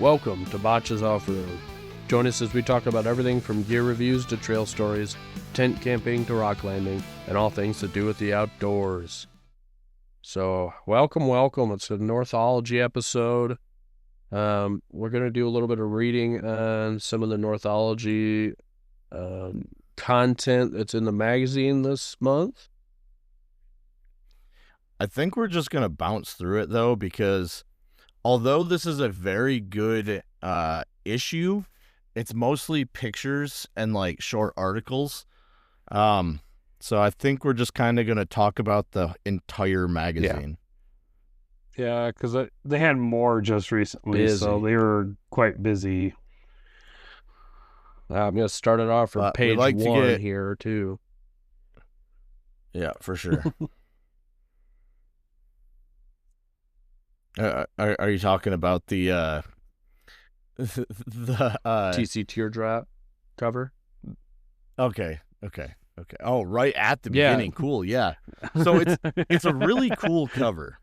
Welcome to Botches Off-Road. Join us as we talk about everything from gear reviews to trail stories, tent camping to rock landing, and all things to do with the outdoors. So, welcome. It's a Northology episode. We're going to do a little bit of reading on some of the Northology content that's in the magazine this month. I think we're just going to bounce through it, though, because although this is a very good issue, it's mostly pictures and, like, short articles. So I think we're just kind of going to talk about the entire magazine. Yeah, because they had more just recently, so they were quite busy. I'm going to start it off from page one here, too. Yeah, for sure. Are you talking about the TC Teardrop cover? Okay. Oh, right at the beginning. Cool, yeah. So it's a really cool cover.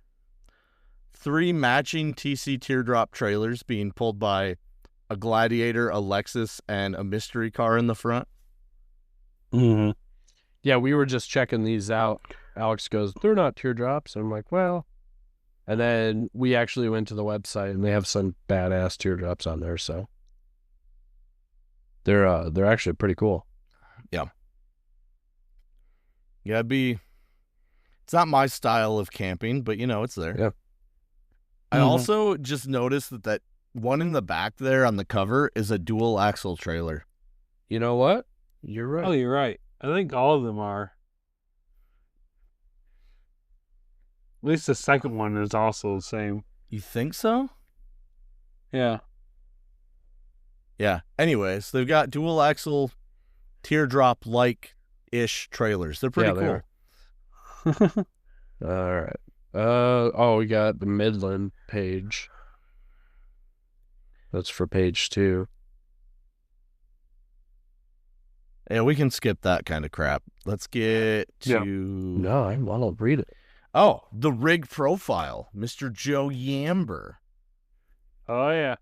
3 matching TC Teardrop trailers being pulled by a Gladiator, a Lexus, and a mystery car in the front. Mm-hmm. Yeah, we were just checking these out. Alex goes, "They're not teardrops." And I'm like, well. And then we actually went to the website, and they have some badass teardrops on there, so they're actually pretty cool. Yeah. Yeah, it's not my style of camping, but it's there. Yeah. I also just noticed that one in the back there on the cover is a dual axle trailer. You know what? You're right. Oh, you're right. I think all of them are. At least the second one is also the same. You think so? Yeah. Yeah. Anyways, they've got dual axle teardrop-like-ish trailers. They're pretty cool. All right. We got the Midland page. That's for page 2. Yeah, we can skip that kind of crap. Let's get to... No, I want to read it. Oh, the rig profile, Mr. Joe Yamber. Oh, yeah.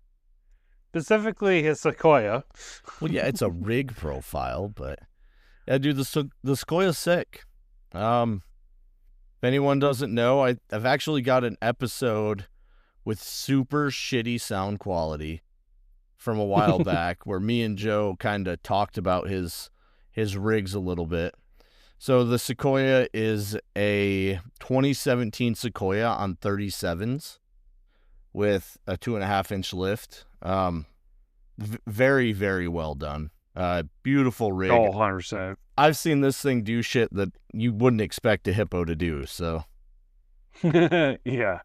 Specifically his Sequoia. Well, yeah, it's a rig profile, but... Yeah, dude, the Sequoia's sick. If anyone doesn't know, I've actually got an episode with super shitty sound quality from a while back where me and Joe kind of talked about his rigs a little bit. So the Sequoia is a 2017 Sequoia on 37s with a 2.5-inch lift. Very, very well done. Beautiful rig. Oh, 100%. I've seen this thing do shit that you wouldn't expect a hippo to do, so. Yeah.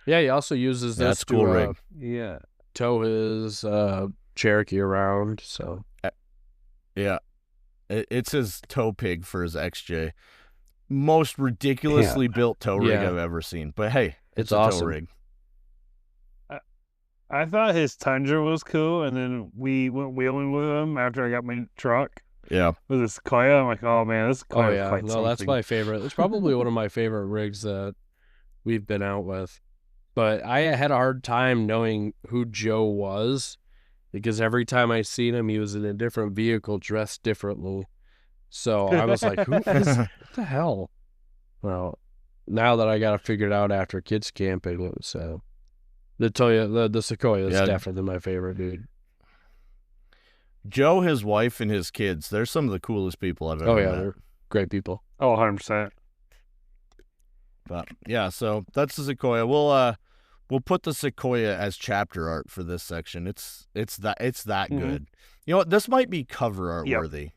Yeah, he also uses this that's cool rig. Tow his Cherokee around, so. Yeah. It's his tow pig for his XJ. Most ridiculously built tow rig I've ever seen. But hey, it's a awesome. tow rig. I thought his Tundra was cool, and then we went wheeling with him after I got my truck. Yeah. With his Sequoia. I'm like, oh man, this Sequoia is quite something. That's my favorite. It's probably one of my favorite rigs that we've been out with. But I had a hard time knowing who Joe was, because every time I seen him, he was in a different vehicle, dressed differently. So I was like, what the hell? Well, now that I got it figured out after kids camping, so the Sequoia is definitely my favorite, dude. Joe, his wife, and his kids, they're some of the coolest people I've ever met. They're great people. Oh, 100%. But yeah, so that's the Sequoia. We'll put the Sequoia as chapter art for this section. It's that good. You know what? This might be cover art worthy.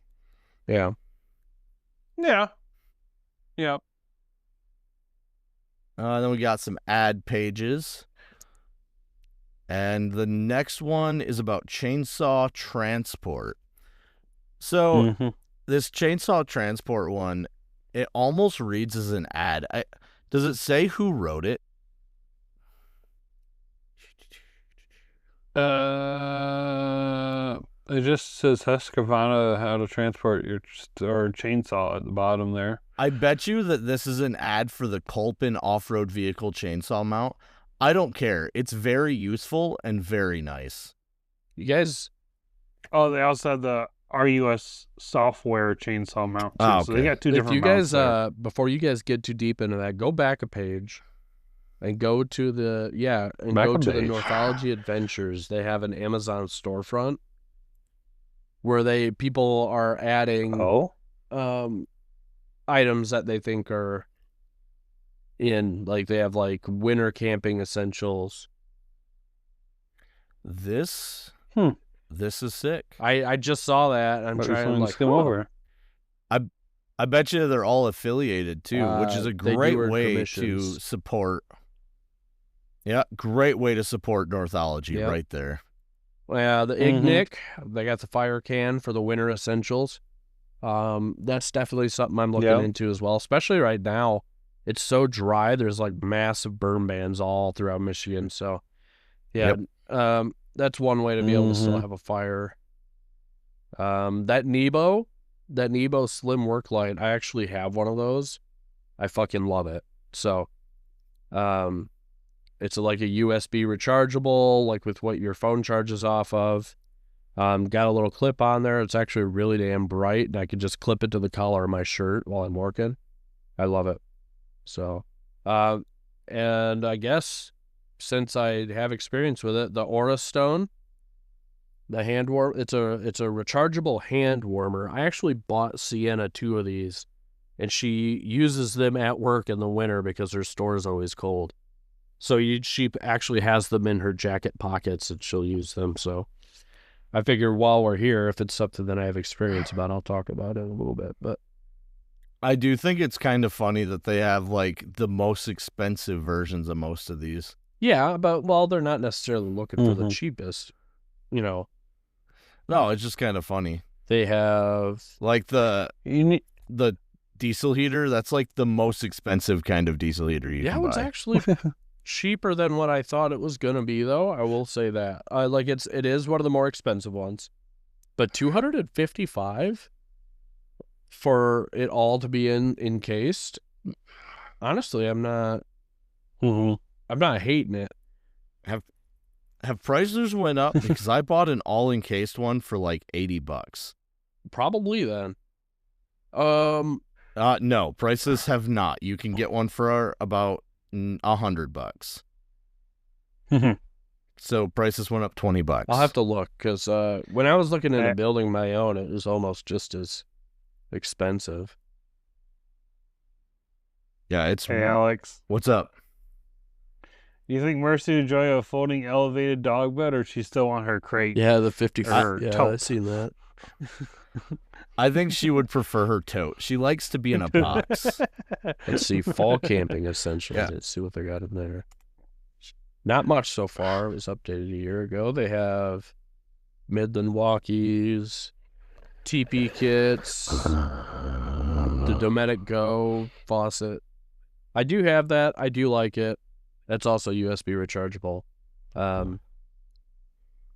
Yeah. Yeah. Yep. Then we got some ad pages. And the next one is about chainsaw transport. So this chainsaw transport one, it almost reads as an ad. Does it say who wrote it? It just says Husqvarna how to transport your chainsaw at the bottom there. I bet you that this is an ad for the Kolpin off-road vehicle chainsaw mount. I don't care. It's very useful and very nice. You guys... Oh, they also have the RUS software chainsaw mount too. Oh, So they okay. got two If different you mounts guys, there. before you guys get too deep into that, go back a page and go to the Northology Adventures. They have an Amazon storefront where people are adding items that they think are in, like they have like winter camping essentials. This is sick. I just saw that. I'm trying to like skim over. I bet you they're all affiliated too, which is a great way to support. Yeah, great way to support Northology right there. The Ignic, they got the fire can for the winter essentials. That's definitely something I'm looking into as well, especially right now. It's so dry. There's like massive burn bans all throughout Michigan. So, that's one way to be able to still have a fire. That Nebo Slim Work Light, I actually have one of those. I fucking love it. So, it's like a USB rechargeable, like with what your phone charges off of. Got a little clip on there. It's actually really damn bright, and I can just clip it to the collar of my shirt while I'm working. I love it. So, and I guess since I have experience with it, the Aura Stone, the hand warm, it's a rechargeable hand warmer. I actually bought Sienna 2 of these, and she uses them at work in the winter because her store is always cold. So she actually has them in her jacket pockets, and she'll use them. So I figure while we're here, if it's something that I have experience about, I'll talk about it a little bit. But I do think it's kind of funny that they have like the most expensive versions of most of these. Yeah, but they're not necessarily looking for the cheapest, No, it's just kind of funny. They have like the diesel heater. That's like the most expensive kind of diesel heater you can buy. It's actually cheaper than what I thought it was gonna be, though. I will say that. It is one of the more expensive ones, but $255 for it all to be encased. Honestly, I'm not. I'm not hating it. Have prices went up? Because I bought an all encased one for like $80. Probably then. No, prices have not. You can get one for about $100. So prices went up $20. I'll have to look, because when I was looking into building my own, it was almost just as expensive. Yeah, it's. Hey, Alex. What's up? Do you think Mercy would enjoy a folding elevated dog bed, or she still want her crate? Yeah, the 54. Yeah, I've seen that. I think she would prefer her tote. She likes to be in a box. Let's see, fall camping essentials. Yeah. Let's see what they got in there. Not much so far. It was updated a year ago. They have Midland walkies, teepee kits, the Dometic Go faucet. I do have that. I do like it. That's also USB rechargeable.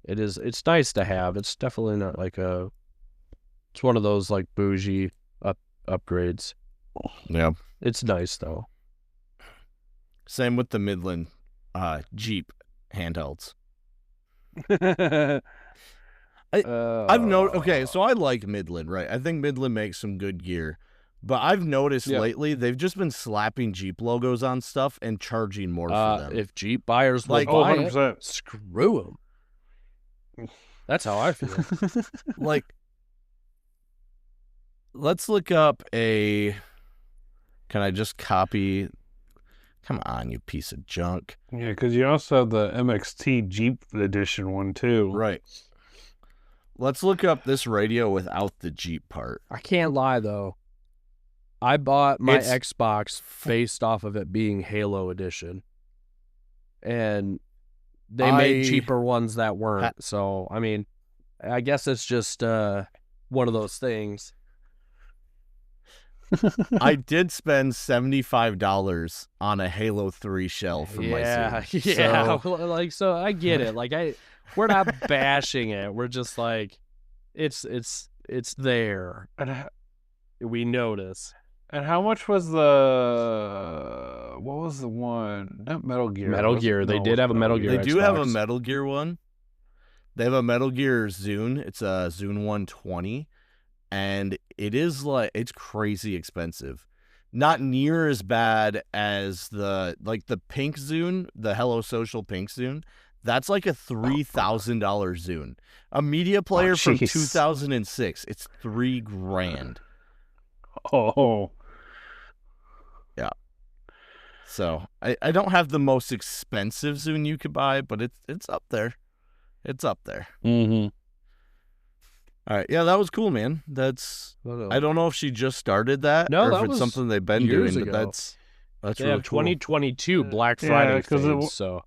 It's nice to have. It's definitely not like it's one of those like bougie upgrades. Yeah. It's nice though. Same with the Midland Jeep handhelds. I've noticed. Okay, so I like Midland, right? I think Midland makes some good gear. But I've noticed lately they've just been slapping Jeep logos on stuff and charging more for them. If Jeep buyers will buy it, screw them. That's how I feel. Like, let's look up Can I just copy? Come on, you piece of junk. Yeah, because you also have the MXT Jeep edition one too. Right. Let's look up this radio without the Jeep part. I can't lie though. I bought my Xbox based off of it being Halo Edition. And they made cheaper ones that weren't. So, I mean, I guess it's just one of those things. I did spend $75 on a Halo 3 shell for my Series. Yeah, so I get it. Like we're not bashing it. We're just like it's there. We notice. And how much was the what was the one? Not Metal Gear. Metal Gear. They did have a Metal Gear. They do have a Xbox. Metal Gear one. They have a Metal Gear Zune. It's a Zune 120, and it's crazy expensive. Not near as bad as the pink Zune, the Hello Social pink Zune. That's like a $3,000 Zune. A media player from 2006. It's $3,000. Oh. Yeah. So I don't have the most expensive Zune you could buy, but it's up there. It's up there. Mm-hmm. All right. Yeah, that was cool, man. I don't know if she just started that No, or that if it's was something they've been years doing, ago. but that's They really have cool. 2022 Black Friday things, so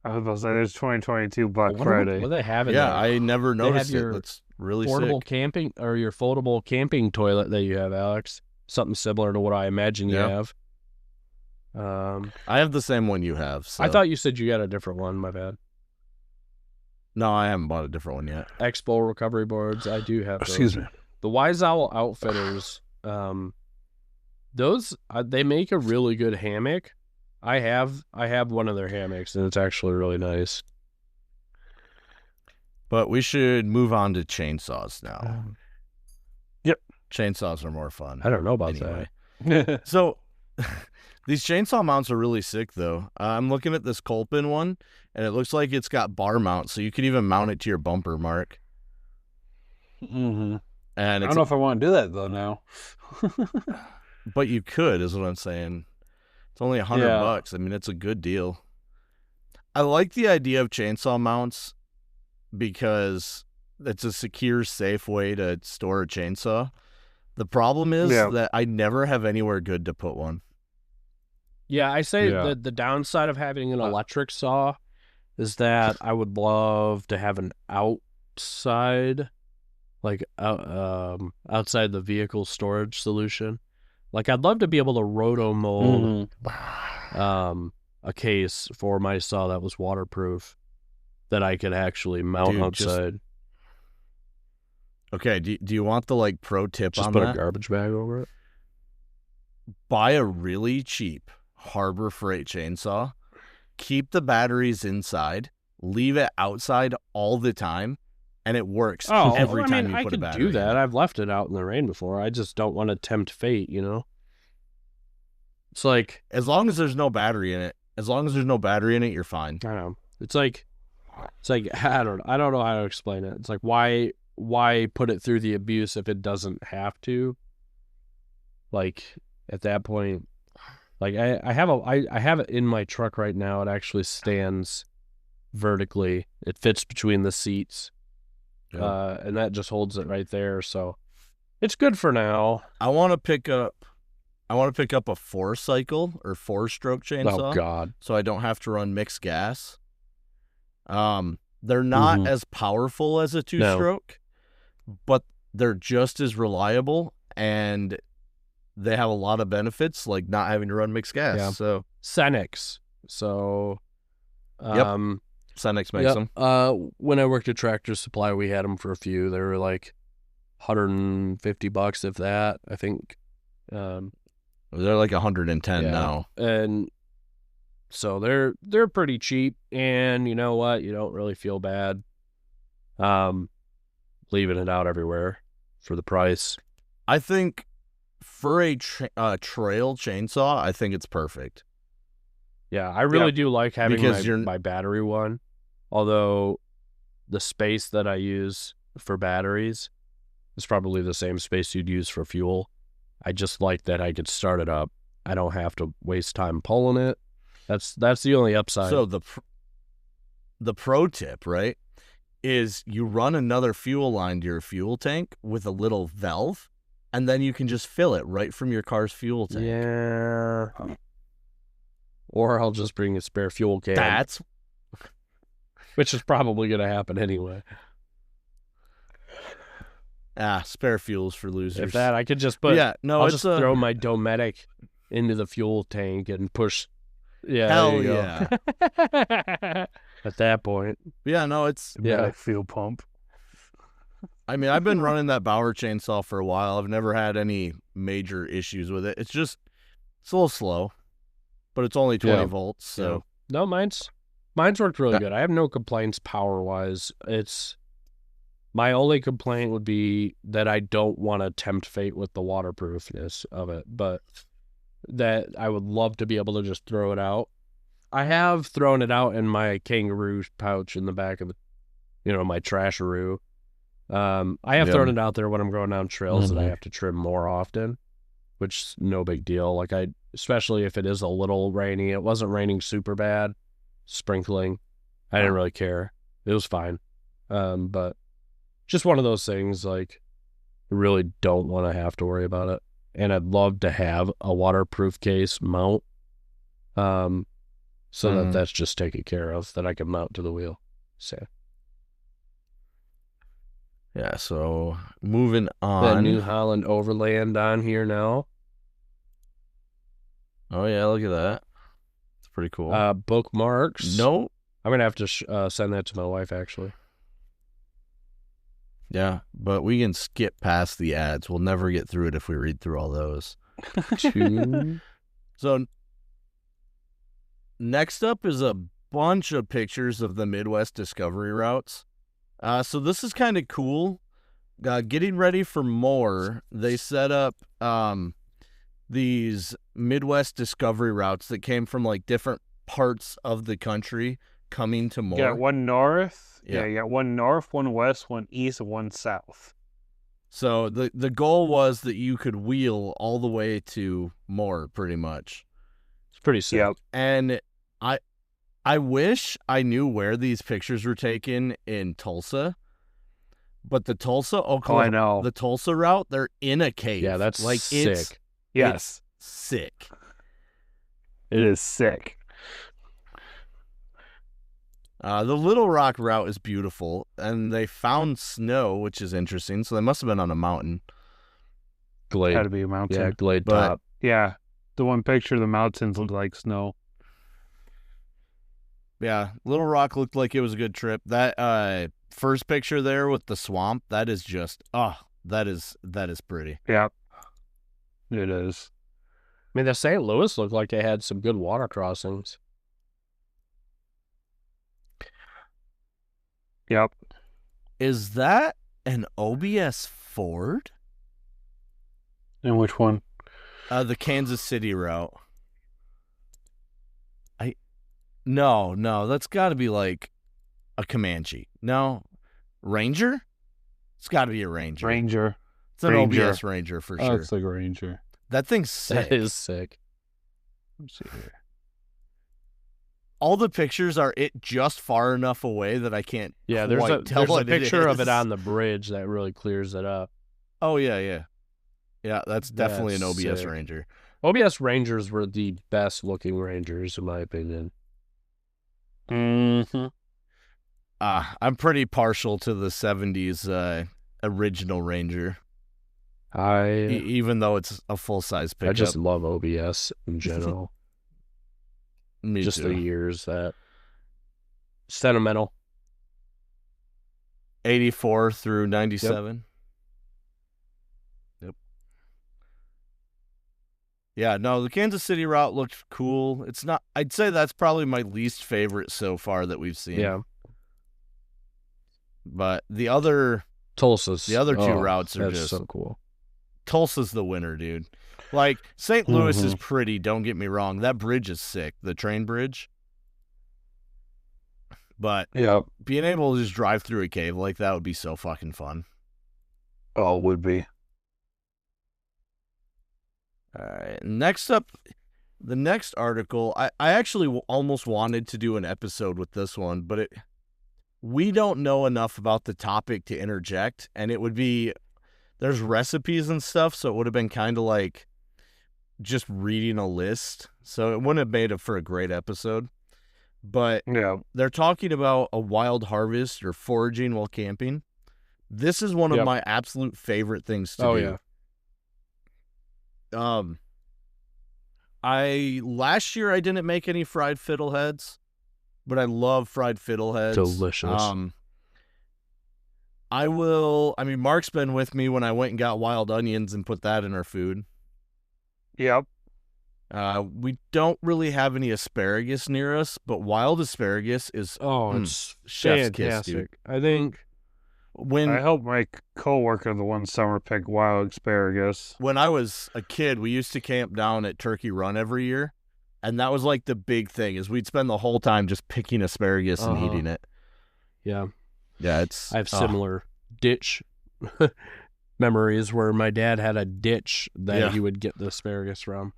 I was about to say there's 2022 Black what Friday. do they have in Yeah, there? I never noticed your it. That's really Portable sick. camping or your foldable camping toilet that you have, Alex. Something similar to what I imagine you have. I have the same one you have. So. I thought you said you got a different one. My bad. No, I haven't bought a different one yet. Expo recovery boards. I do have those. Excuse me. The Wise Owl Outfitters. Those they make a really good hammock. I have one of their hammocks, and it's actually really nice. But we should move on to chainsaws now. Yep. Chainsaws are more fun. I don't know about that. So these chainsaw mounts are really sick, though. I'm looking at this Colpin one, and it looks like it's got bar mounts, so you could even mount it to your bumper, Mark. Mm-hmm. And I don't know if I want to do that, though, now. But you could, is what I'm saying. It's only $100. I mean, it's a good deal. I like the idea of chainsaw mounts because it's a secure, safe way to store a chainsaw. The problem is that I never have anywhere good to put one. Yeah, I say the downside of having an electric saw is that I would love to have an outside, outside the vehicle storage solution. Like, I'd love to be able to roto-mold a case for my saw that was waterproof that I could actually mount outside. Okay, do you want the, pro tip on that? Just put a garbage bag over it? Buy a really cheap Harbor Freight chainsaw, keep the batteries inside, leave it outside all the time, and it works every time you put a battery in. I could do that. I've left it out in the rain before. I just don't want to tempt fate, you know? It's like... As long as there's no battery in it, you're fine. I know. It's like I don't know how to explain it. It's like, why put it through the abuse if it doesn't have to? Like, at that point, like I have it in my truck right now. It actually stands vertically. It fits between the seats. And that just holds it right there. So it's good for now. I want to pick up a 4-cycle or 4-stroke chainsaw. Oh God! So I don't have to run mixed gas. They're not as powerful as a 2-stroke, but they're just as reliable, and they have a lot of benefits, like not having to run mixed gas. Yeah. So Cenex. So Cenex makes them. When I worked at Tractor Supply, we had them for a few. They were like $150, if that. I think. They're like 110 now. And so they're pretty cheap, and you know what? You don't really feel bad leaving it out everywhere for the price. I think for a trail chainsaw, I think it's perfect. Yeah, I really do like having my battery one, although the space that I use for batteries is probably the same space you'd use for fuel. I just like that I could start it up. I don't have to waste time pulling it. That's the only upside. So the pro tip, right, is you run another fuel line to your fuel tank with a little valve, and then you can just fill it right from your car's fuel tank. Yeah. Or I'll just bring a spare fuel can. Which is probably going to happen anyway. Spare fuels for losers. If that, I could just put... I'll just throw my Dometic into the fuel tank and push... Yeah, hell yeah. At that point. Yeah, no, it's... Yeah, fuel pump. I mean, I've been running that Bauer chainsaw for a while. I've never had any major issues with it. It's a little slow. but it's only 20 volts. So no, mine's worked really good. I have no complaints power wise. My only complaint would be that I don't want to tempt fate with the waterproofness of it, but that I would love to be able to just throw it out. I have thrown it out in my kangaroo pouch in the back of my trasharoo. I have thrown it out there when I'm going down trails that I have to trim more often, which is no big deal. Like especially if it is a little rainy. It wasn't raining super bad, sprinkling. I didn't really care. It was fine. But just one of those things, like, I really don't want to have to worry about it. And I'd love to have a waterproof case mount, so that's just taken care of, that I can mount to the wheel. So. Yeah, so moving on. The New Holland Overland on here now. Oh, yeah, look at that. It's pretty cool. Bookmarks. No. I'm going to have to send that to my wife, actually. Yeah, but we can skip past the ads. We'll never get through it if we read through all those. So next up is a bunch of pictures of the Midwest Discovery routes. So this is kind of cool. Getting ready for more, they set up these Midwest Discovery routes that came from like different parts of the country coming to more. You got one north. Yeah, you got one north, one west, one east, and one south. So the goal was that you could wheel all the way to more, pretty much. It's pretty sick. Yep. And I wish I knew where these pictures were taken in Tulsa. But the Tulsa, Oklahoma, I know. The Tulsa route, they're in a cave. Yeah, that's like sick. Yes. It's sick. It is sick. The Little Rock route is beautiful, and they found snow, which is interesting. So they must have been on a mountain. Glade. Had to be a mountain. Yeah, Glade top. Yeah, the one picture of the mountains looked like snow. Yeah, Little Rock looked like it was a good trip. That first picture there with the swamp, that is just that is pretty. Yeah, it is. I mean, the St. Louis looked like they had some good water crossings. Yep. Is that an OBS Ford? And which one? The Kansas City route. No, that's got to be like a Comanche. No, Ranger? It's got to be a Ranger. Ranger. It's an OBS Ranger for sure. It's like a Ranger. That thing's sick. That is sick. Let's see here. All the pictures are just far enough away that I can't there's a picture of it on the bridge that really clears it up. Oh, yeah. Yeah, that's definitely an OBS sick. Ranger. OBS Rangers were the best looking Rangers, in my opinion. Mm-hmm. I'm pretty partial to the 70s original Ranger. Even though it's a full-size pickup. I just love OBS in general. Me just too. the years that sentimental. 84 through 97. Yep. Yeah, no, the Kansas City route looked cool. It's not. I'd say that's probably my least favorite so far that we've seen. Yeah. But the other Tulsa's. The other two routes are just so cool. Tulsa's the winner, dude. Like, St. Louis is pretty, don't get me wrong. That bridge is sick, the train bridge. But being able to just drive through a cave like that would be so fucking fun. Oh, it would be. All right, next up, the next article, I actually almost wanted to do an episode with this one, but we don't know enough about the topic to interject, and it would be, there's recipes and stuff, so it would have been kind of like just reading a list, so it wouldn't have made it for a great episode. But they're talking about a wild harvest or foraging while camping. This is one of my absolute favorite things to do. Last year I didn't make any fried fiddleheads, but I love fried fiddleheads. Delicious. Mark's been with me when I went and got wild onions and put that in our food. Yep. We don't really have any asparagus near us, but wild asparagus is it's chef's kiss, fantastic. dude. I think I helped my coworker the one summer pick wild asparagus. When I was a kid, we used to camp down at Turkey Run every year, and that was like the big thing is we'd spend the whole time just picking asparagus and eating it. Yeah. Yeah, I have similar ditch memories where my dad had a ditch that he would get the asparagus from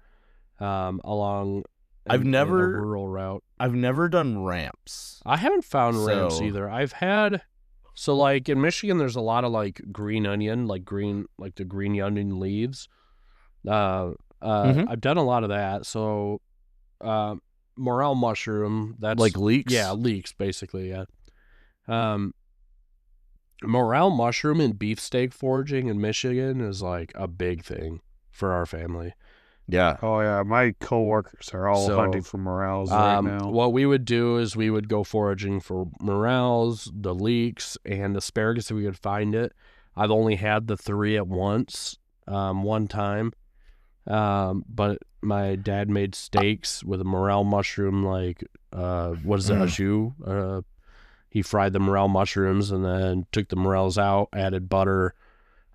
along a rural route. I've never done ramps. I haven't found ramps either. I've had... So, like, in Michigan, there's a lot of, like, green onion, like the green onion leaves. I've done a lot of that. So, morel mushroom, that's... Like leeks? Yeah, leeks, basically, yeah. Morel mushroom and beefsteak foraging in Michigan is, like, a big thing for our family. Yeah. Oh, yeah. My coworkers are all hunting for morels right now. What we would do is we would go foraging for morels, the leeks, and asparagus if we could find it. I've only had the 3 at once, one time. But my dad made steaks with a morel mushroom, like, what is it, au jus? He fried the morel mushrooms and then took the morels out, added butter,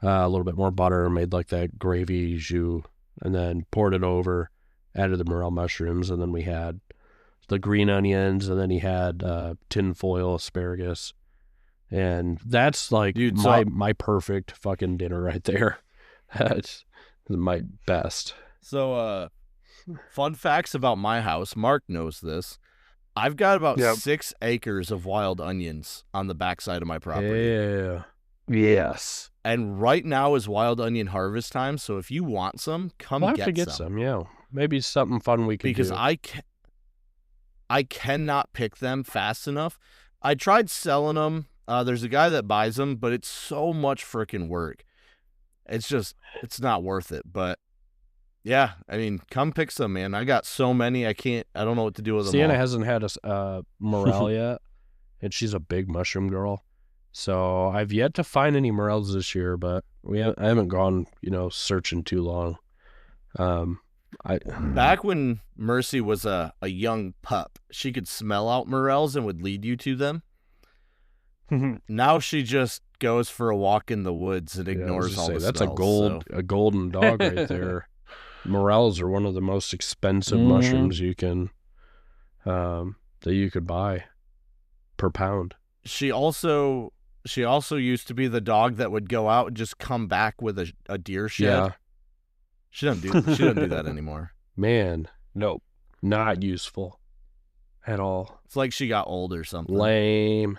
a little bit more butter, made like that gravy jus, and then poured it over, added the morel mushrooms, and then we had the green onions, and then he had tinfoil asparagus. And that's like my perfect fucking dinner right there. That's my best. So, fun facts about my house. Mark knows this. I've got about 6 acres of wild onions on the backside of my property. Yeah. Yes. And right now is wild onion harvest time, so if you want some, come get some. Yeah. Maybe something fun we could do. Because I cannot pick them fast enough. I tried selling them. There's a guy that buys them, but it's so much freaking work. It's not worth it. But yeah, I mean, come pick some, man. I got so many, I don't know what to do with them. Sienna hasn't had a morel yet, and she's a big mushroom girl. So I've yet to find any morels this year, but I haven't gone, searching too long. Back when Mercy was a young pup, she could smell out morels and would lead you to them. Now she just goes for a walk in the woods and ignores all the that's smells. A golden dog right there. Morels are one of the most expensive mushrooms you can that you could buy per pound. She also used to be the dog that would go out and just come back with a deer shed. Yeah. She doesn't do that anymore. Man, nope. Not useful at all. It's like she got old or something. Lame.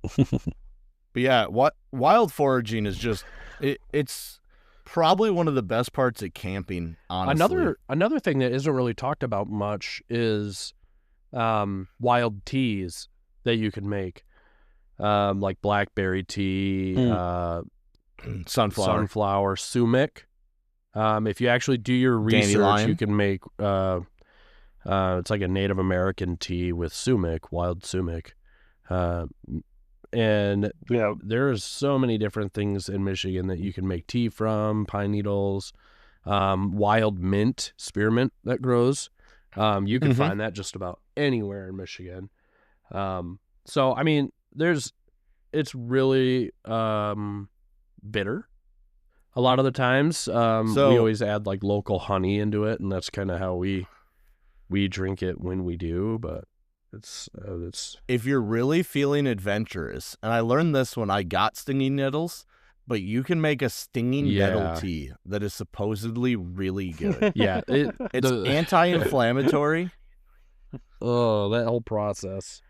But yeah, wild foraging is just it's probably one of the best parts of camping, honestly. Another thing that isn't really talked about much is wild teas that you can make. Like blackberry tea, sunflower, sumac. If you actually do your research, dandelion. You can make it's like a Native American tea with sumac, wild sumac. And there's so many different things in Michigan that you can make tea from, pine needles, wild mint, spearmint that grows. You can find that just about anywhere in Michigan. So, I mean, it's really bitter a lot of the times. We always add like local honey into it, and that's kind of how we drink it when we do, but it's if you're really feeling adventurous, and I learned this when I got stinging nettles, but you can make a stinging nettle tea that is supposedly really good. Yeah, it's anti-inflammatory. Oh, that whole process.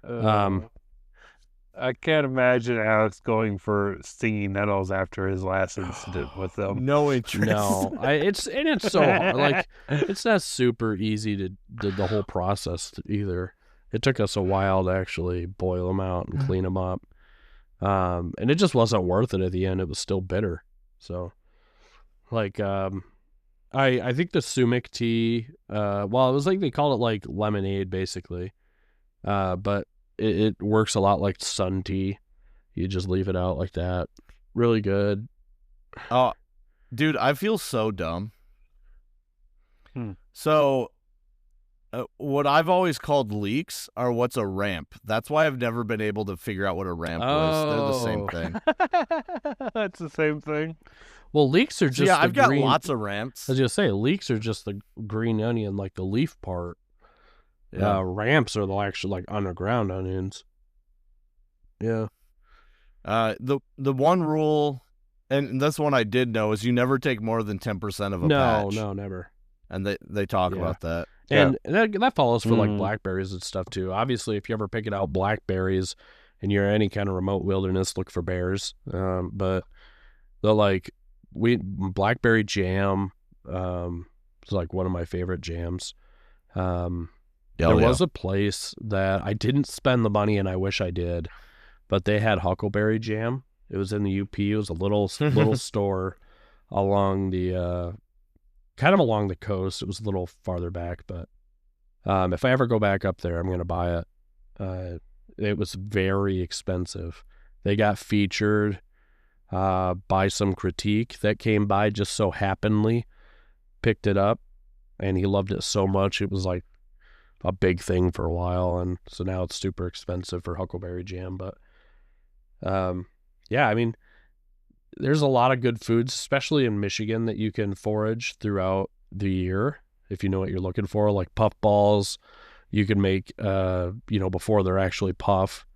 I can't imagine Alex going for stinging nettles after his last incident with them. No interest. No, it's so hard. Like, it's not super easy to the whole process either. It took us a while to actually boil them out and clean them up, and it just wasn't worth it at the end. It was still bitter. So, like, I think the sumac tea. It was like they called it like lemonade basically, but it works a lot like sun tea. You just leave it out like that. Really good. Oh, dude, I feel so dumb. So, what I've always called leaks are what's a ramp. That's why I've never been able to figure out what a ramp was. They're the same thing. That's the same thing. Well, leeks are just I've got lots of ramps. I was gonna say leeks are just the green onion, like the leaf part. Yeah. Ramps are the actual like underground onions. Yeah. The one rule, and that's one I did know, is you never take more than 10% of a patch. No, never. And they talk about that. And that follows for like blackberries and stuff too. Obviously, if you ever pick it out blackberries and you're in any kind of remote wilderness, look for bears. But the blackberry jam is like one of my favorite jams. There was a place that I didn't spend the money and I wish I did, but they had huckleberry jam. It was in the UP. It was a little store along the kind of along the coast. It was a little farther back, but if I ever go back up there, I'm going to buy it. It was very expensive. They got featured by some critique that came by just so happenly, picked it up, and he loved it so much. It was like a big thing for a while, and so now it's super expensive for huckleberry jam. But yeah, I mean, there's a lot of good foods, especially in Michigan, that you can forage throughout the year if you know what you're looking for, like puff balls. You can make, before they're actually puff,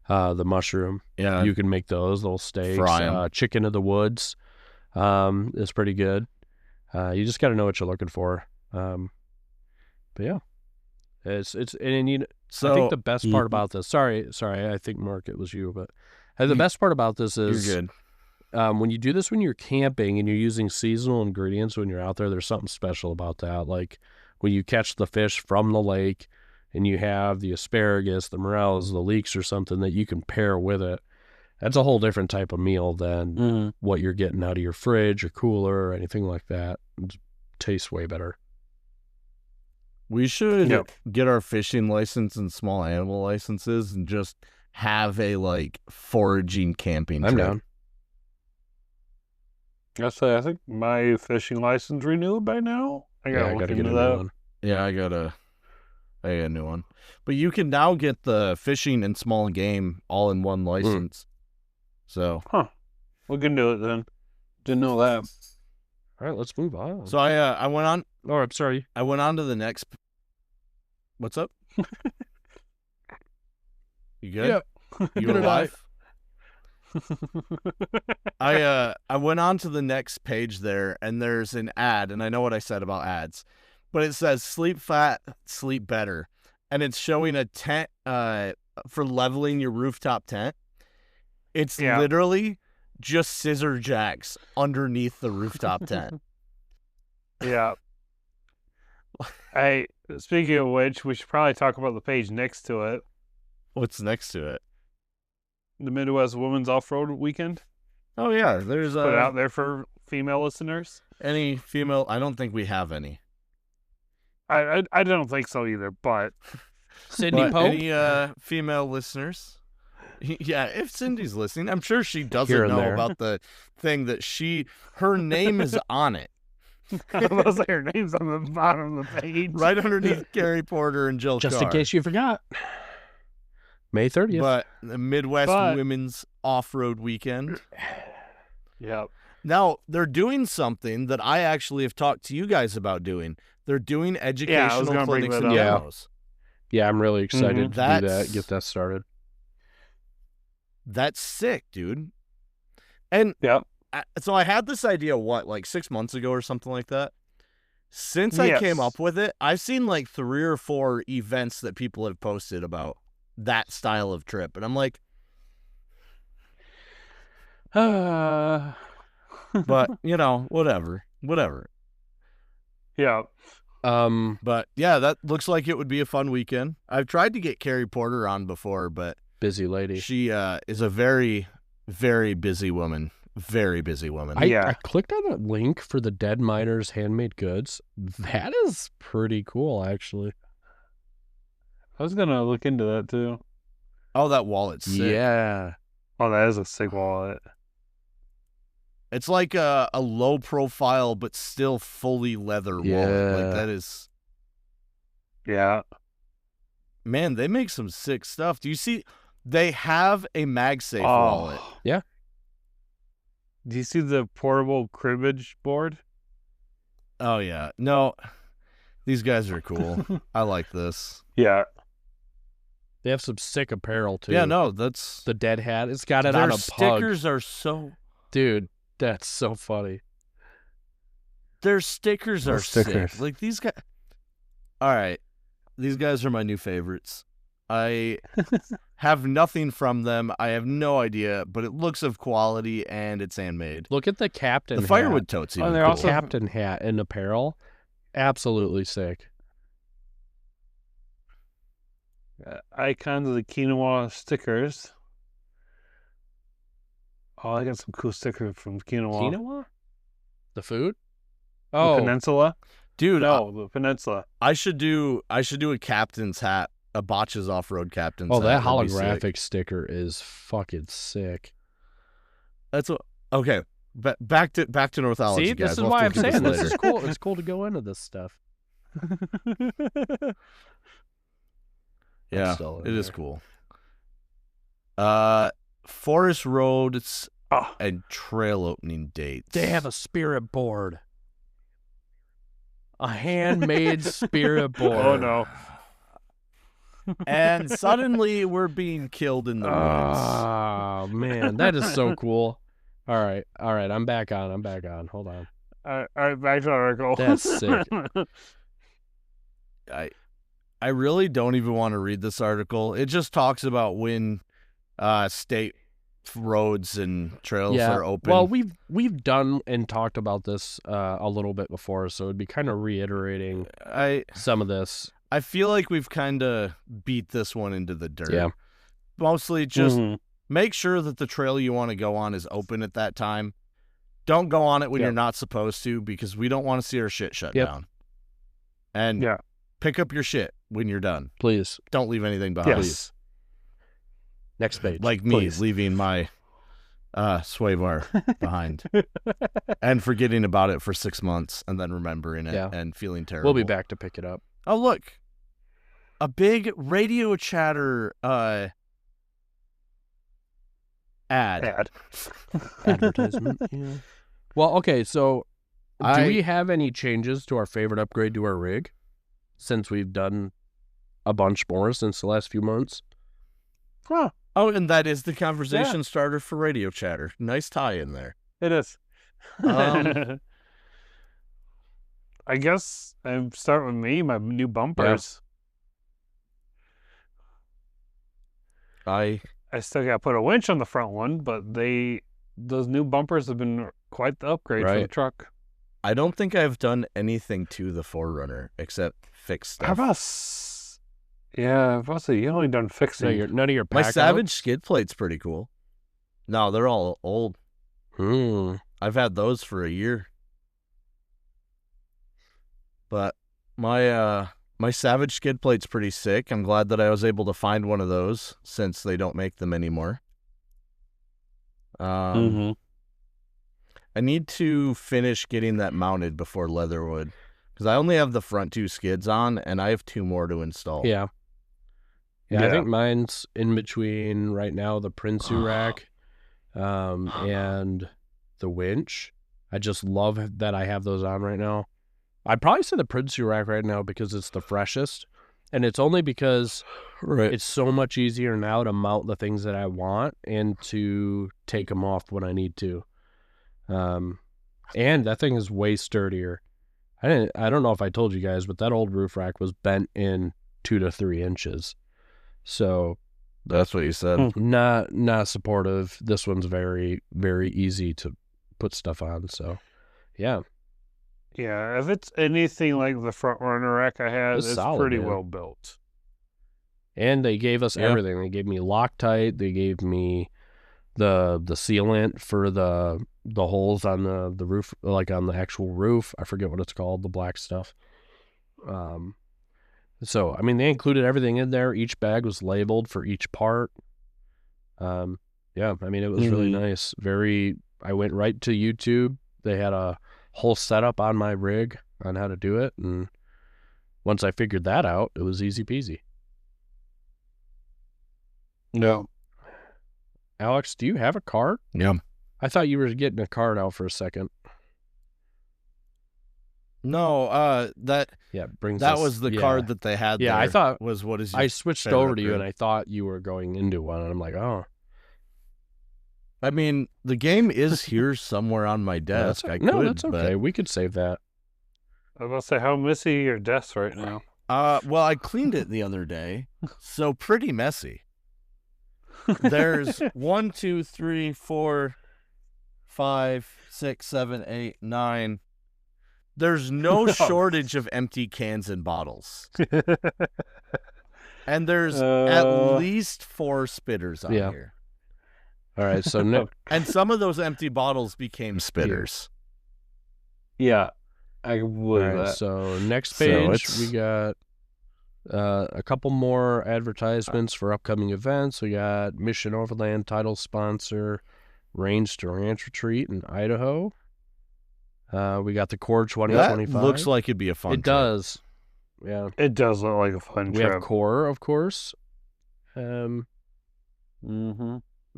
the mushroom. Yeah. You can make those little steaks. Fry 'em. Chicken of the woods is pretty good. You just got to know what you're looking for. But yeah, it's and So I think the best part about this. Sorry, I think Mark, it was you, but the best part about this is you're good. When you do this when you're camping and you're using seasonal ingredients when you're out there, there's something special about that. Like when you catch the fish from the lake and you have the asparagus, the morels, the leeks or something that you can pair with it, that's a whole different type of meal than what you're getting out of your fridge or cooler or anything like that. It tastes way better. We should get our fishing license and small animal licenses and just have a foraging camping trip. I'm down. I think my fishing license renewed by now. I gotta look into that. One. Yeah, I got a new one. But you can now get the fishing and small game all in one license. So, we can do it then. Didn't know that. All right, let's move on. So I went on. Oh, I'm sorry. I went on to the next. What's up? You good? Yeah. You alive? I went on to the next page there, and there's an ad, and I know what I said about ads, but it says sleep fat, sleep better, and it's showing a tent for leveling your rooftop tent. It's literally just scissor jacks underneath the rooftop tent. Yeah. Speaking of which, we should probably talk about the page next to it. What's next to it? The Midwest Women's Off-Road Weekend. Oh yeah, there's put it out there for female listeners. Any female? I don't think we have any. I don't think so either. But Cindy Pope, any female listeners? Yeah, if Cindy's listening, I'm sure she doesn't know about the thing that her name is on it. Her name's on the bottom of the page, right underneath Gary Porter and Jill. Just in case you forgot. May 30th. But the Midwest Women's Off-Road Weekend. Yep. Now, they're doing something that I actually have talked to you guys about doing. They're doing educational clinics and demos. Yeah, I'm really excited to do that, get that started. That's sick, dude. And so I had this idea, 6 months ago or something like that? Since I came up with it, I've seen 3 or 4 events that people have posted about that style of trip, and I'm like, but whatever. Yeah. But yeah, that looks like it would be a fun weekend. I've tried to get Carrie Porter on before, but busy lady. She is a very, very busy woman. Very busy woman. I clicked on a link for the Dead Miners handmade goods. That is pretty cool, actually. I was gonna look into that too. Oh, that wallet's sick. Yeah. Oh, that is a sick wallet. It's like a low profile, but still fully leather wallet. Like that is. Yeah. Man, they make some sick stuff. Do you see? They have a MagSafe wallet. Yeah. Do you see the portable cribbage board? Oh, yeah. No, these guys are cool. I like this. Yeah. They have some sick apparel, too. Yeah, no, that's... The dead hat. It's got it on a pug. Their stickers are so... Dude, that's so funny. Their stickers are sick. Like, these guys... All right. These guys are my new favorites. I have nothing from them. I have no idea, but it looks of quality and it's handmade. Look at the captain The firewood tote's even they're cool. also captain hat and apparel. Absolutely sick. Icons of the quinoa stickers. Oh, I got some cool stickers from quinoa. Quinoa? The food? Oh, the peninsula. Dude, the peninsula. I should do a captain's hat, a Botches off-road captain's hat. Oh, that holographic sticker is fucking sick. That's what. Okay, back to Northology. See, guys. this is why I'm saying this is cool. It's cool to go into this stuff. Yeah, it is cool. Forest roads and trail opening dates. They have a spirit board. A handmade spirit board. Oh, no. And suddenly we're being killed in the woods. Oh, man. That is so cool. All right. I'm back on. Hold on. All right, back to the article. That's sick. I really don't even want to read this article. It just talks about when state roads and trails are open. Well, we've done and talked about this a little bit before, so it'd be kind of reiterating some of this. I feel like we've kind of beat this one into the dirt. Yeah. Mostly just make sure that the trail you want to go on is open at that time. Don't go on it when you're not supposed to, because we don't want to see our shit shut down. And pick up your shit when you're done. Please. Don't leave anything behind. Please. Next page. Like me leaving my sway bar behind and forgetting about it for 6 months and then remembering it and feeling terrible. We'll be back to pick it up. Oh, look. A big radio chatter ad. Advertisement. Yeah. Well, okay, so do we have any changes to our favorite upgrade to our rig since we've done a bunch more since the last few months? Huh. Oh, and that is the conversation starter for radio chatter. Nice tie in there. It is. I guess I start with me, my new bumpers. I still got to put a winch on the front one, but those new bumpers have been quite the upgrade for the truck. I don't think I've done anything to the 4Runner except fix stuff. Yeah, I've also you only done fixing. None of your my Savage skid plate's pretty cool. No, they're all old. I've had those for a year. But my Savage skid plate's pretty sick. I'm glad that I was able to find one of those since they don't make them anymore. I need to finish getting that mounted before Leatherwood, because I only have the front 2 skids on, and I have 2 more to install. Yeah, I think mine's in between right now, the Prinsu rack and the winch. I just love that I have those on right now. I'd probably say the Prinsu rack right now because it's the freshest, and it's only because it's so much easier now to mount the things that I want and to take them off when I need to. And that thing is way sturdier. I don't know if I told you guys, but that old roof rack was bent in 2 to 3 inches. So that's what you said. Not supportive. This one's very, very easy to put stuff on. So, yeah. Yeah, if it's anything like the front runner rack I had, it's solid, pretty well built. And they gave us everything. They gave me Loctite. They gave me the sealant for the holes on the roof, like on the actual roof. I forget what it's called, the black stuff. So, I mean, they included everything in there. Each bag was labeled for each part. Yeah, I mean, it was really nice. Very, I went right to YouTube. They had a whole setup on my rig on how to do it, and once I figured that out, it was easy peasy. No. Alex, do you have a cart? Yeah. I thought you were getting a cart out for a second. No, that was the card that they had. Yeah, there I thought was what is. I switched over to you, and I thought you were going into one, and I'm like, oh. I mean, the game is here somewhere on my desk. That's okay. We could save that. I was about to say, how messy your desk right now? Well, I cleaned it the other day, so pretty messy. There's 1, 2, 3, 4, 5, 6, 7, 8, 9. There's no shortage of empty cans and bottles. And there's at least 4 spitters on here. All right, so and some of those empty bottles became spitters. Yeah, I believe that. So next page, we got a couple more advertisements for upcoming events. We got Mission Overland title sponsor, Range to Ranch Retreat in Idaho. We got the KOAR 2025. That looks like it'd be a fun trip. It does. Yeah. It does look like a fun trip. We have KOAR, of course.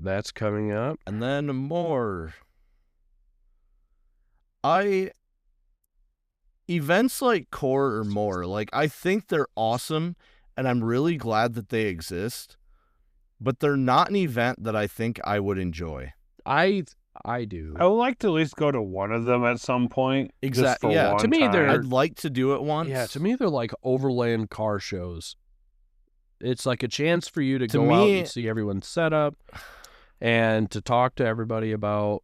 That's coming up. And then more. Events like KOAR or more, like, I think they're awesome, and I'm really glad that they exist, but they're not an event that I think I would enjoy. I do. I would like to at least go to one of them at some point. Exactly. Yeah. To me, I'd like to do it once. Yeah, to me, they're like overland car shows. It's like a chance for you to go out and see everyone's setup and to talk to everybody about,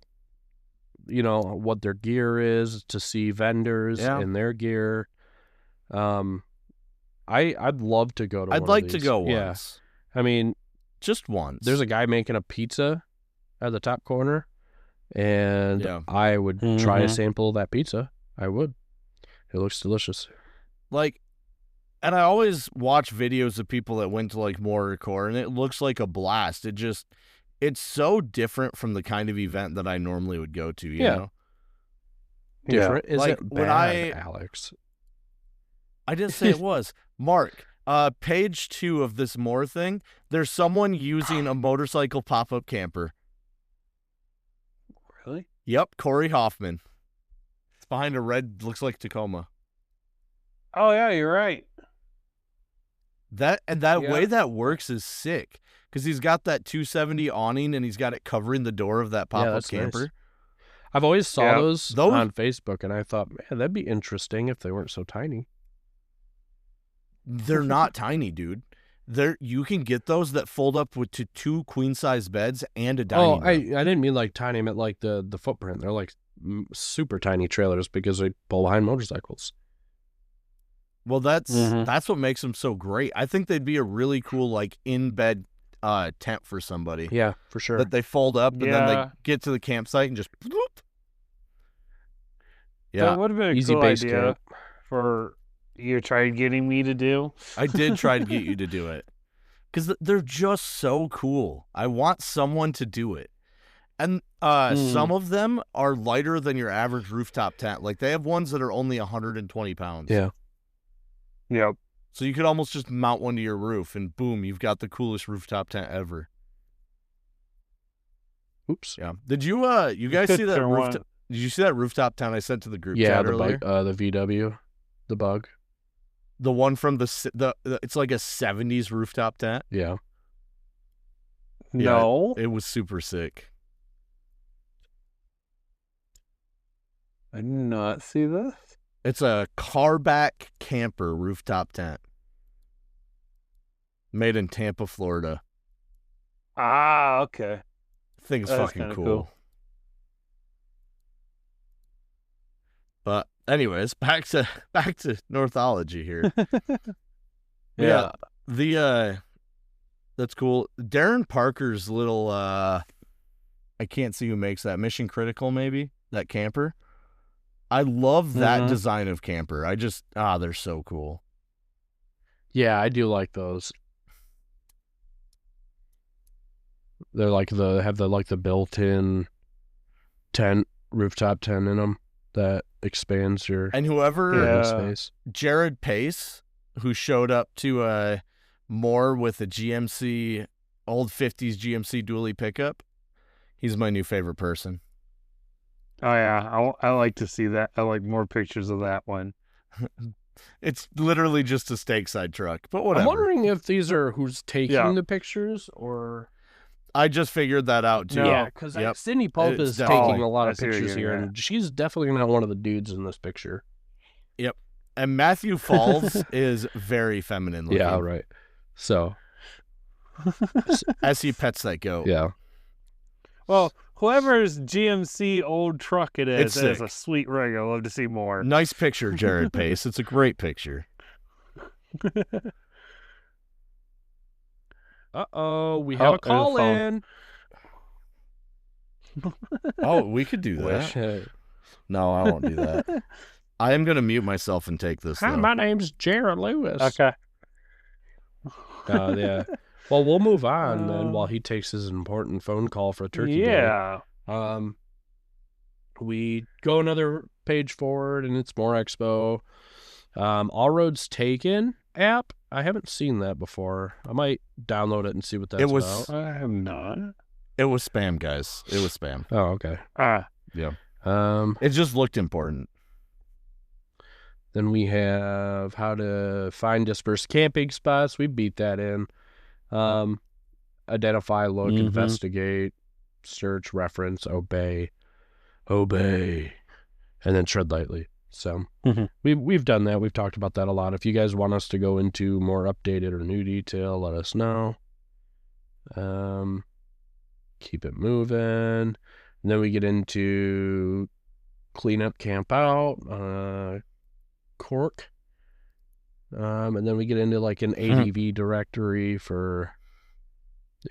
what their gear is, to see vendors and their gear. I'd love to go to. I'd like to go once. I mean, just once. There's a guy making a pizza at the top corner, and I would try a sample of that pizza. I would. It looks delicious. And I always watch videos of people that went to like more KOAR, and it looks like a blast. It's so different from the kind of event that I normally would go to, you know? Different? Is it bad, Alex? I didn't say it was. Mark, page 2 of this more thing, there's someone using a motorcycle pop-up camper. Really? Yep, Corey Hoffman. It's behind a red, looks like Tacoma. Oh, yeah, you're right. That way that works is sick. Because he's got that 270 awning and he's got it covering the door of that pop-up camper. Nice. I've always saw those on Facebook, and I thought, man, that'd be interesting if they weren't so tiny. They're not tiny, dude. You can get those that fold up to 2 queen-size beds and a dining room. I didn't mean like tiny. I meant like the footprint. They're like super tiny trailers because they pull behind motorcycles. Well, that's what makes them so great. I think they'd be a really cool like in-bed tent for somebody. Yeah, for sure. That they fold up and then they get to the campsite and just bloop. Yeah. That would have been a cool idea for you tried getting me to do. I did try to get you to do it. Because they're just so cool. I want someone to do it. And some of them are lighter than your average rooftop tent. Like they have ones that are only 120 pounds. Yeah. Yep. So you could almost just mount one to your roof, and boom, you've got the coolest rooftop tent ever. Oops. Yeah. Did you guys see that rooftop? Did you see that rooftop tent I sent to the group chat earlier? The VW, the bug. The one from the it's like a 70s rooftop tent. Yeah. No. It was super sick. I did not see this. It's a carback camper rooftop tent. Made in Tampa, Florida. Ah, okay. I think it's fucking cool. But anyways, back to Northology here. Yeah. That's cool. Darren Parker's little I can't see who makes that. Mission Critical, maybe? That camper. I love that design of camper. They're so cool. Yeah, I do like those. They're like have the built-in tent, rooftop tent in them that expands your And whoever space. Jared Pace, who showed up to Moore with a GMC, old 50s GMC dually pickup, he's my new favorite person. Oh yeah, I like to see that. I like more pictures of that one. It's literally just a Stakeside truck, but whatever. I'm wondering if these are who's taking the pictures, or I just figured that out too. Yeah, because Sydney Pope is taking a lot of pictures here, and she's definitely not one of the dudes in this picture. Yep. And Matthew Falls is very feminine looking. Yeah, right. So, as he pets that goat. Yeah. Well, whoever's GMC old truck it is, it's a sweet rig. I'd love to see more. Nice picture, Jared Pace. It's a great picture. Uh-oh, we have a call in. Oh, we could do that. No, I won't do that. I am going to mute myself and take this, Hi, though. my name's Jared Lewis. Okay. Yeah. Well, we'll move on then while he takes his important phone call for Turkey Day. We go another page forward, and it's more expo. All Roads Taken app. I haven't seen that before. I might download it and see what that's about. I have not. It was spam, guys. It was spam. Oh, okay. Yeah. It just looked important. Then we have how to find dispersed camping spots. We beat that in. Identify, look, investigate, search, reference, obey, and then tread lightly. So we've done that. We've talked about that a lot. If you guys want us to go into more updated or new detail, let us know. Keep it moving. And then we get into clean up, camp out, cork. And then we get into like an ADV directory for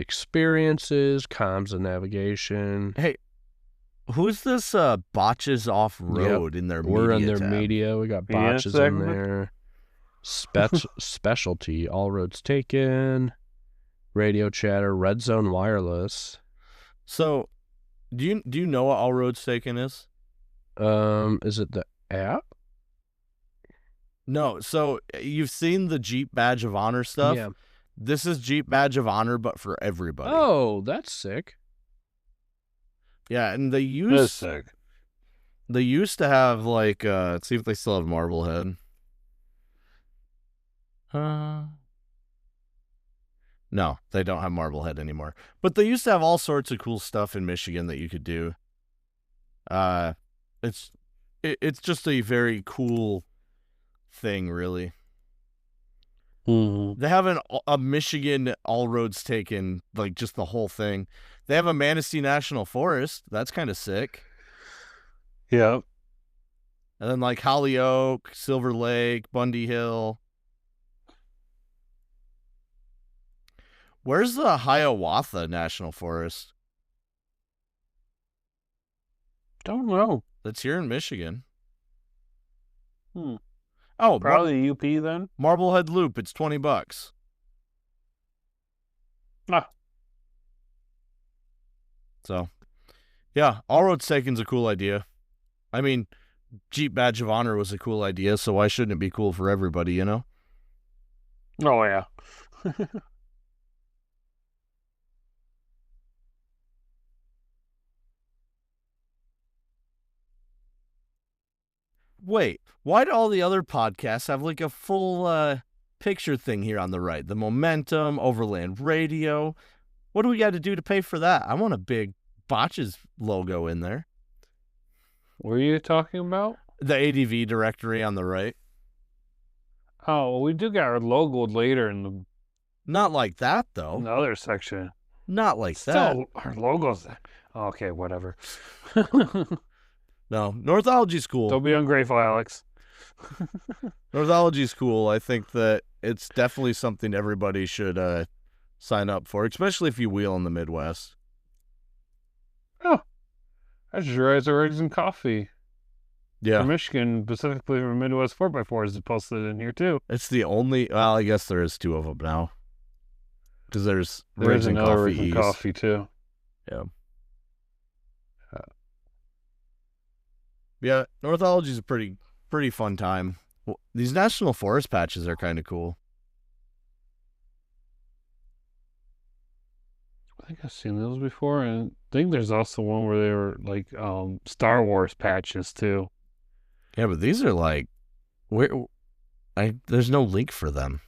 experiences, comms and navigation. Hey, who's this Botches Off Road in their media We're in their tab? media. We got Botches in there. Specialty, All Roads Taken, Radio Chatter, Red Zone Wireless. So, do you know what All Roads Taken is? Is it the app? No. So you've seen the Jeep Badge of Honor stuff. Yeah. This is Jeep Badge of Honor, but for everybody. Oh, that's sick. Yeah, and they used to have like let's see if they still have Marblehead. No, they don't have Marblehead anymore. But they used to have all sorts of cool stuff in Michigan that you could do. It's just a very cool thing, really. They have a Michigan All Roads Taken, like just the whole thing. They have a Manistee National Forest. That's kind of sick. Yeah. And then like Hollyoak, Silver Lake, Bundy Hill. Where's the Hiawatha National Forest? Don't know. That's here in Michigan. Oh, probably UP then. Marblehead Loop. It's $20. So, yeah, All Roads Taken's a cool idea. I mean, Jeep Badge of Honor was a cool idea, so why shouldn't it be cool for everybody, you know? Oh, yeah. Wait, why do all the other podcasts have like a full picture thing here on the right? The Momentum, Overland Radio. What do we got to do to pay for that? I want a big Botches logo in there. What are you talking about? The ADV directory on the right. Oh, well, we do get our logo later in the... Not like that, though. In the other section. Not like that. Our logo's... Okay, whatever. No, Northology's cool. Don't be ungrateful, Alex. Northology's cool. I think that it's definitely something everybody should sign up for, especially if you wheel in the Midwest. Oh, I just realized our eggs and coffee. Yeah. For Michigan, specifically for Midwest 4x4s, is posted in here too. It's the only... Well, I guess there is two of them now. Because there's another Rigs and Coffee too. Yeah. Yeah, Northology's a pretty fun time. Well, these national forest patches are kind of cool. I think I've seen those before, and I think there's also one where they were like Star Wars patches too. Yeah, but these are like, there's no link for them.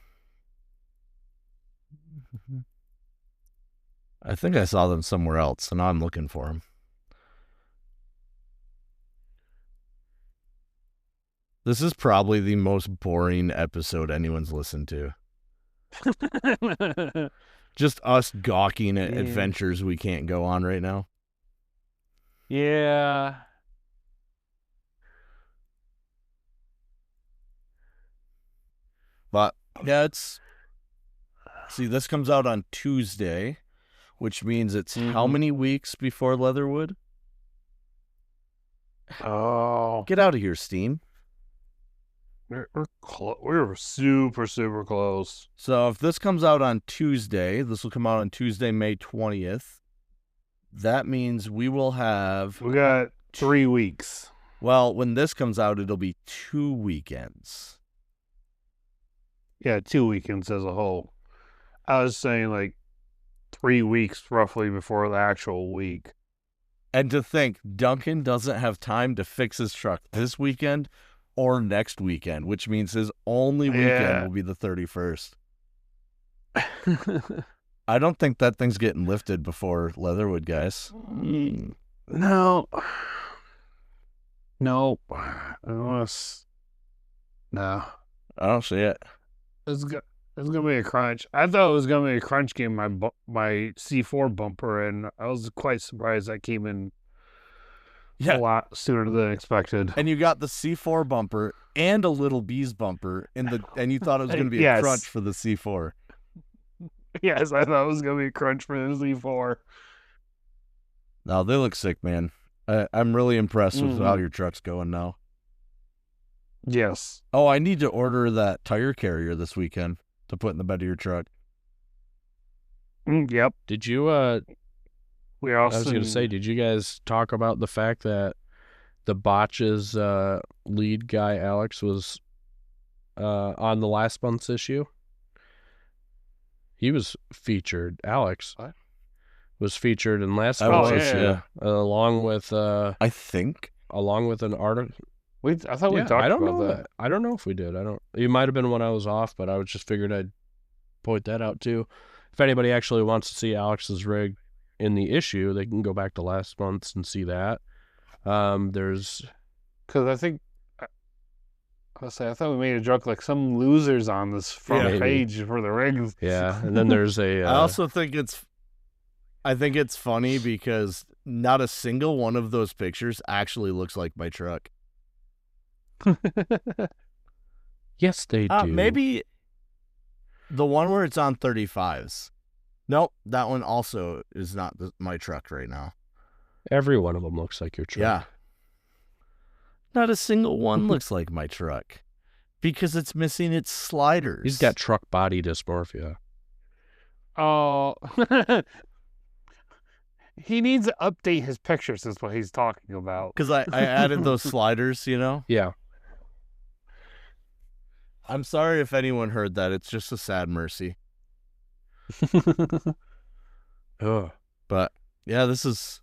I think I saw them somewhere else, so now I'm looking for them. This is probably the most boring episode anyone's listened to. Just us gawking at adventures we can't go on right now. Yeah. But, yeah, see, this comes out on Tuesday, which means it's how many weeks before Leatherwood? Oh. Get out of here, Steam. We're super, super close. So if this comes out on Tuesday, this will come out on Tuesday, May 20th. That means we will have... We got 3 weeks. Well, when this comes out, it'll be 2 weekends. Yeah, 2 weekends as a whole. I was saying like 3 weeks roughly before the actual week. And to think, Duncan doesn't have time to fix his truck this weekend or next weekend, which means his only weekend will be the 31st. I don't think that thing's getting lifted before Leatherwood, guys. No. Unless... No. I don't see it. It's gonna be a crunch. I thought it was gonna be a crunch game. My C4 bumper, and I was quite surprised that came in a lot sooner than expected. And you got the C4 bumper and a Little Bees bumper and you thought it was going to be a crunch for the C4. Yes, I thought it was gonna be a crunch for the C4. No, they look sick, man. I'm really impressed with how your truck's going now. Yes. Oh, I need to order that tire carrier this weekend to put in the bed of your truck. Yep. Did you I was going to say, did you guys talk about the fact that the Botches lead guy Alex was on the last month's issue? He was featured. Alex was featured in last month's issue, along with I think along with an article. I thought we talked about that. I don't know if we did. It might have been when I was off, but I just figured I'd point that out too. If anybody actually wants to see Alex's rig in the issue, they can go back to last month's and see that. There's because I think I thought we made a joke like some losers on this front page for the rigs. Yeah, and then there's a. I also think it's funny because not a single one of those pictures actually looks like my truck. Yes, they do. Maybe the one where it's on 35s. Nope, that one also is not my truck right now. Every one of them looks like your truck. Yeah. Not a single one looks like my truck because it's missing its sliders. He's got truck body dysmorphia. Oh. He needs to update his pictures is what he's talking about. Because I added those sliders, Yeah. I'm sorry if anyone heard that. It's just a sad mercy. But, yeah, this is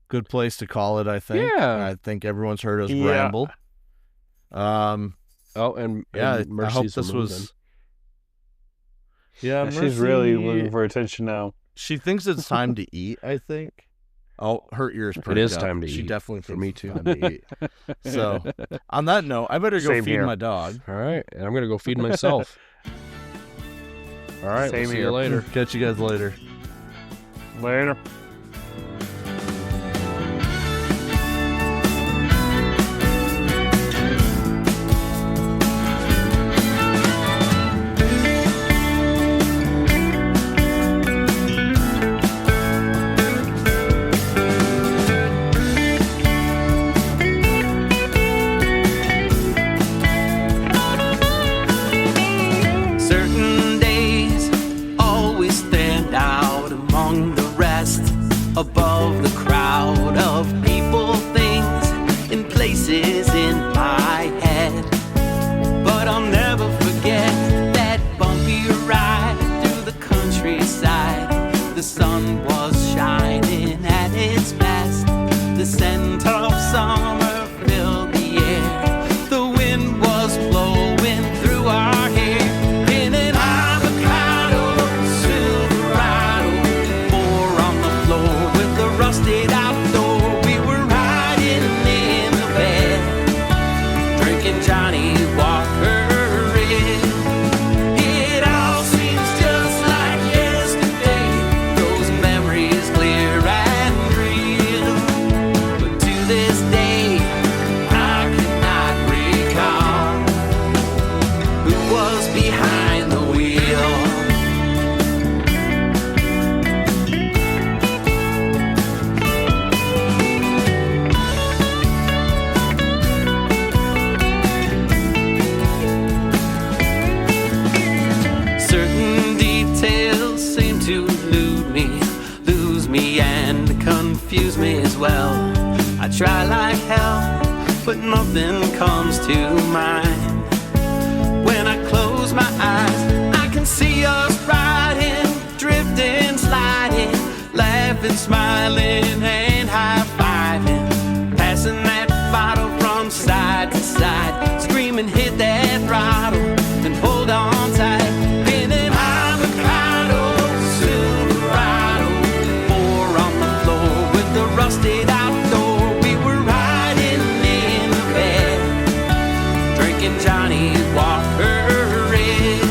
a good place to call it, I think. Yeah. I think everyone's heard us ramble. And I hope this was... Yeah, she's really looking for attention now. She thinks it's time to eat, I think. Oh, her ears perked up. It is time to eat. She definitely for me too. Time to eat. So, on that note, I better go feed my dog. All right, and I'm going to go feed myself. All right, we'll see you later. Catch you guys later. Later. Above the crowd of people, things in place. places in my head. But I'll never forget that bumpy ride through the countryside. The sun was shining at its best. The scent of summer filled the air. The wind was blowing through our hair. In an avocado Silverado, four on the floor with the rusted outdoor. We were riding in the bed, drinking Johnny Walker Red. It all seems just like yesterday, those memories clear and real. But to this day, I cannot recall who was behind the wheel. Certain details seem to lose me and confuse me as well. I try like hell, but nothing comes to mind. When I close my eyes, I can see us riding, drifting, sliding, laughing, smiling, and high-fiving, passing that bottle from side to side, screaming, hit that throttle and hold on tight. In an avocado Silverado, four on the floor with the rusted outdoor. We were riding in the bed, drinking Johnny Walker Red.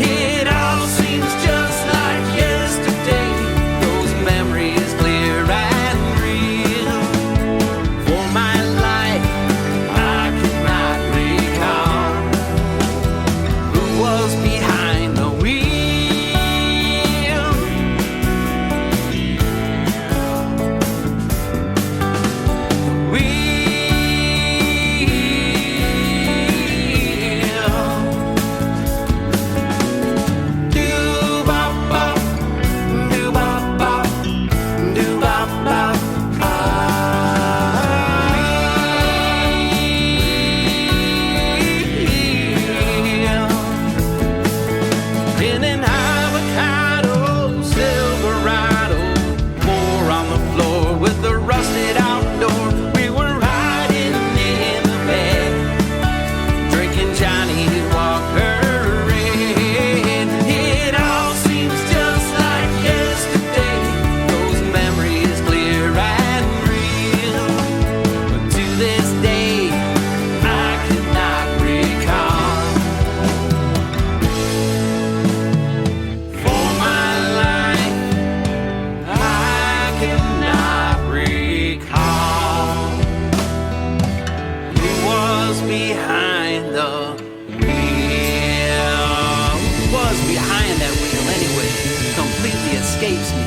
It all seems just like yesterday, those memories clear and real. For my life, I cannot recall who was behind the wheel. In an avocado Silverado, four on the floor with the rusted outdoor. We were riding in the bed, drinking Johnny Walker Red. It all seems just like yesterday, those memories clear and real. But to this day, I cannot recall. For my life, I cannot recall who was behind the wheel. Who was behind that wheel anyway? Completely escapes me.